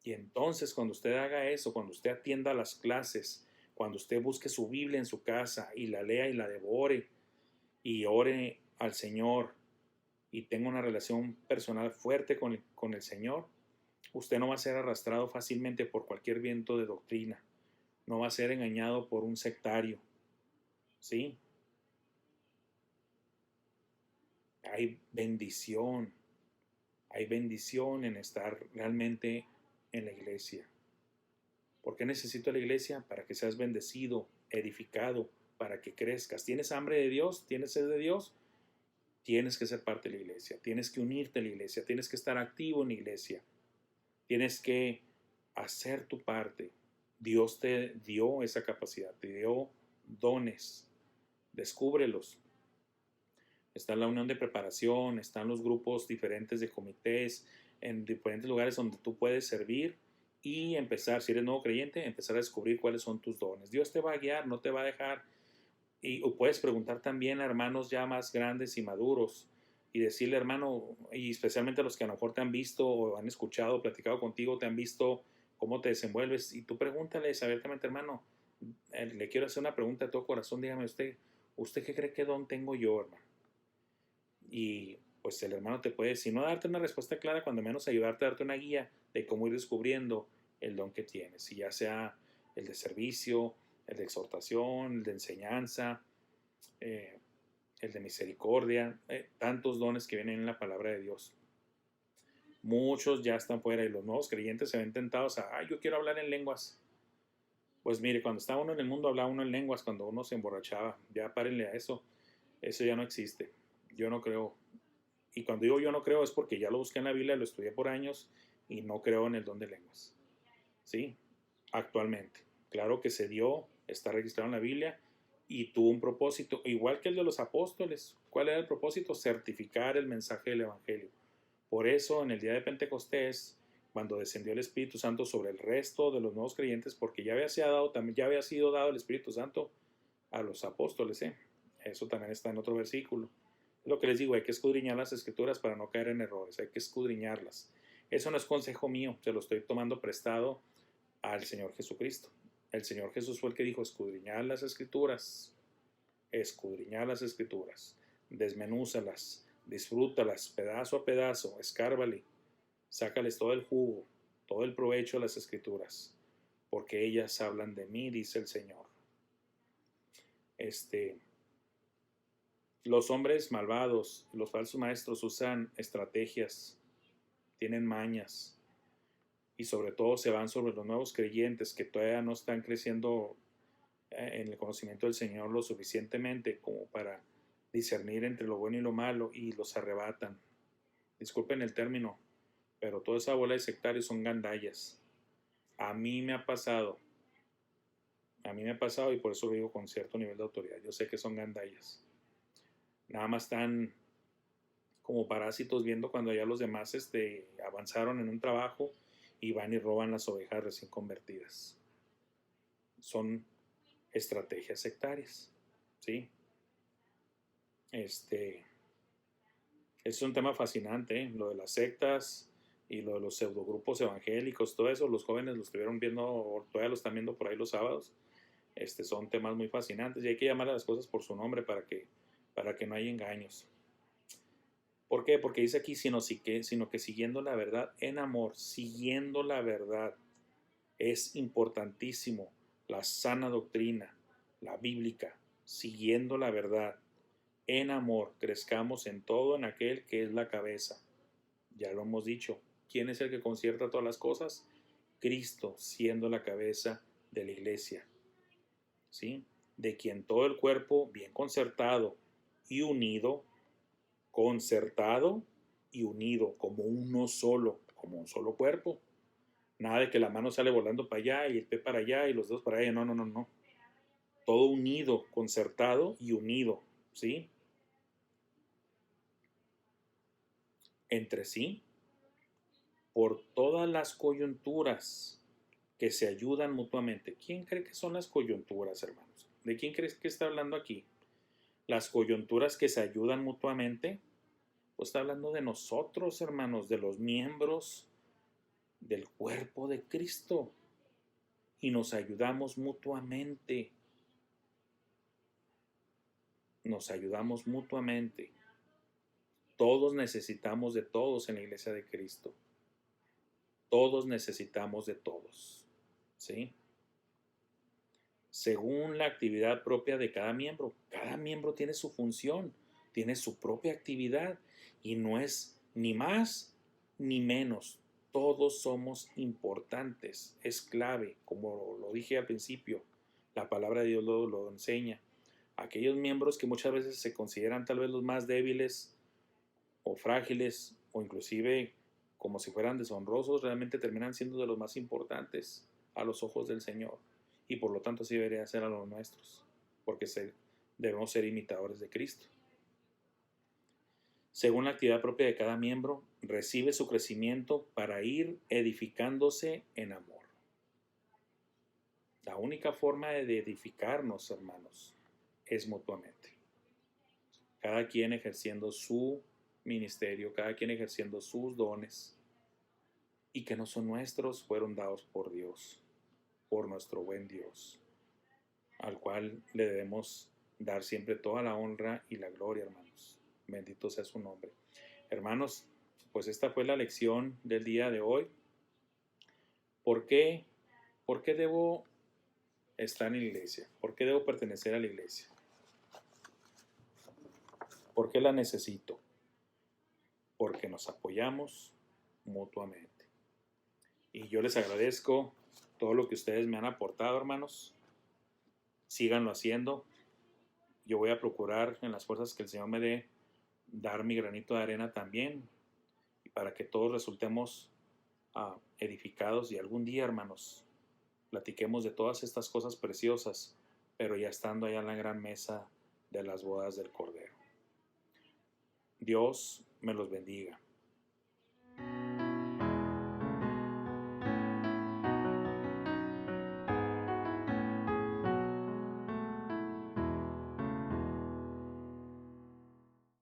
Speaker 1: Y entonces cuando usted haga eso, cuando usted atienda las clases, cuando usted busque su Biblia en su casa y la lea y la devore y ore al Señor y tenga una relación personal fuerte con el Señor, usted no va a ser arrastrado fácilmente por cualquier viento de doctrina, no va a ser engañado por un sectario, ¿sí? Hay bendición en estar realmente en la iglesia. ¿Por qué necesito la iglesia? Para que seas bendecido, edificado, para que crezcas. ¿Tienes hambre de Dios? ¿Tienes sed de Dios? Tienes que ser parte de la iglesia, tienes que unirte a la iglesia, tienes que estar activo en la iglesia, tienes que hacer tu parte. Dios te dio esa capacidad, te dio dones, descúbrelos. está la unión de preparación, están los grupos diferentes de comités, en diferentes lugares donde tú puedes servir y empezar, si eres nuevo creyente, empezar a descubrir cuáles son tus dones. Dios te va a guiar, no te va a dejar. O puedes preguntar también a hermanos ya más grandes y maduros y decirle, hermano, y especialmente a los que a lo mejor te han visto o han escuchado, platicado contigo, te han visto cómo te desenvuelves, y tú pregúntales abiertamente, hermano, le quiero hacer una pregunta de todo corazón, dígame ¿usted qué cree que don tengo yo, hermano? Y pues el hermano te puede, si no darte una respuesta clara, cuando menos ayudarte a darte una guía de cómo ir descubriendo el don que tienes, y ya sea el de servicio, el de exhortación, el de enseñanza, eh, el de misericordia, tantos dones que vienen en la palabra de Dios. Muchos ya están fuera y los nuevos creyentes se ven tentados a, yo quiero hablar en lenguas. Pues mire, cuando estaba uno en el mundo hablaba uno en lenguas cuando uno se emborrachaba. Ya párenle a eso. Eso ya no existe. Yo no creo. Y cuando digo yo no creo es porque ya lo busqué en la Biblia, lo estudié por años y no creo en el don de lenguas. ¿Sí? Actualmente. Claro que se dio, está registrado en la Biblia y tuvo un propósito, igual que el de los apóstoles. ¿Cuál era el propósito? Certificar el mensaje del Evangelio. Por eso, en el día de Pentecostés, cuando descendió el Espíritu Santo sobre el resto de los nuevos creyentes, porque ya había sido dado el Espíritu Santo a los apóstoles, eso también está en otro versículo. Es lo que les digo, hay que escudriñar las Escrituras para no caer en errores, hay que escudriñarlas. Eso no es consejo mío, se lo estoy tomando prestado al Señor Jesucristo. El Señor Jesús fue el que dijo, escudriñar las Escrituras, desmenúzalas, disfrútalas pedazo a pedazo, escárvale, sácales todo el jugo, todo el provecho de las Escrituras, porque ellas hablan de mí, dice el Señor. Los hombres malvados, los falsos maestros usan estrategias, tienen mañas, y sobre todo se van sobre los nuevos creyentes que todavía no están creciendo en el conocimiento del Señor lo suficientemente como para discernir entre lo bueno y lo malo, y los arrebatan. Disculpen el término, pero toda esa bola de sectarios son gandallas. A mí me ha pasado y por eso lo digo con cierto nivel de autoridad. Yo sé que son gandallas. Nada más están como parásitos viendo cuando ya los demás avanzaron en un trabajo y van y roban las ovejas recién convertidas. Son estrategias sectarias, ¿sí? Es un tema fascinante, lo de las sectas y lo de los pseudogrupos evangélicos, todo eso, los jóvenes lo estuvieron viendo, o todavía lo están viendo por ahí los sábados. Son temas muy fascinantes y hay que llamar a las cosas por su nombre para que no haya engaños. ¿Por qué? Porque dice aquí, sino que siguiendo la verdad en amor, siguiendo la verdad. Es importantísimo la sana doctrina, la bíblica, siguiendo la verdad. En amor, crezcamos en todo en aquel que es la cabeza. Ya lo hemos dicho. ¿Quién es el que concierta todas las cosas? Cristo, siendo la cabeza de la iglesia. ¿Sí? De quien todo el cuerpo, bien concertado y unido, como uno solo, como un solo cuerpo. Nada de que la mano sale volando para allá y el pie para allá y los dedos para allá. No. Todo unido, concertado y unido, ¿sí? Entre sí, por todas las coyunturas que se ayudan mutuamente. ¿Quién cree que son las coyunturas, hermanos? ¿De quién crees que está hablando aquí? Las coyunturas que se ayudan mutuamente, pues está hablando de nosotros, hermanos, de los miembros del cuerpo de Cristo. Y nos ayudamos mutuamente. Nos ayudamos mutuamente. Todos necesitamos de todos en la iglesia de Cristo. Todos necesitamos de todos. ¿Sí? Según la actividad propia de cada miembro. Cada miembro tiene su función, tiene su propia actividad y no es ni más ni menos. Todos somos importantes. Es clave, como lo dije al principio. La palabra de Dios lo enseña. Aquellos miembros que muchas veces se consideran tal vez los más débiles o frágiles o inclusive como si fueran deshonrosos, realmente terminan siendo de los más importantes a los ojos del Señor, y por lo tanto así debería ser a los nuestros, porque debemos ser imitadores de Cristo. según la actividad propia de cada miembro, recibe su crecimiento para ir edificándose en amor. La única forma de edificarnos, hermanos, es mutuamente. Cada quien ejerciendo su ministerio, cada quien ejerciendo sus dones, y que no son nuestros, fueron dados por Dios, por nuestro buen Dios, al cual le debemos dar siempre toda la honra y la gloria, hermanos. Bendito sea su nombre. Hermanos, pues esta fue la lección del día de hoy. ¿Por qué debo estar en la iglesia? ¿Por qué debo pertenecer a la iglesia? ¿Por qué la necesito? Porque nos apoyamos mutuamente. Y yo les agradezco todo lo que ustedes me han aportado, hermanos. Síganlo haciendo. Yo voy a procurar, en las fuerzas que el Señor me dé, dar mi granito de arena también, y para que todos resultemos edificados, y algún día, hermanos, platiquemos de todas estas cosas preciosas, pero ya estando allá en la gran mesa de las bodas del Cordero. Dios me los bendiga.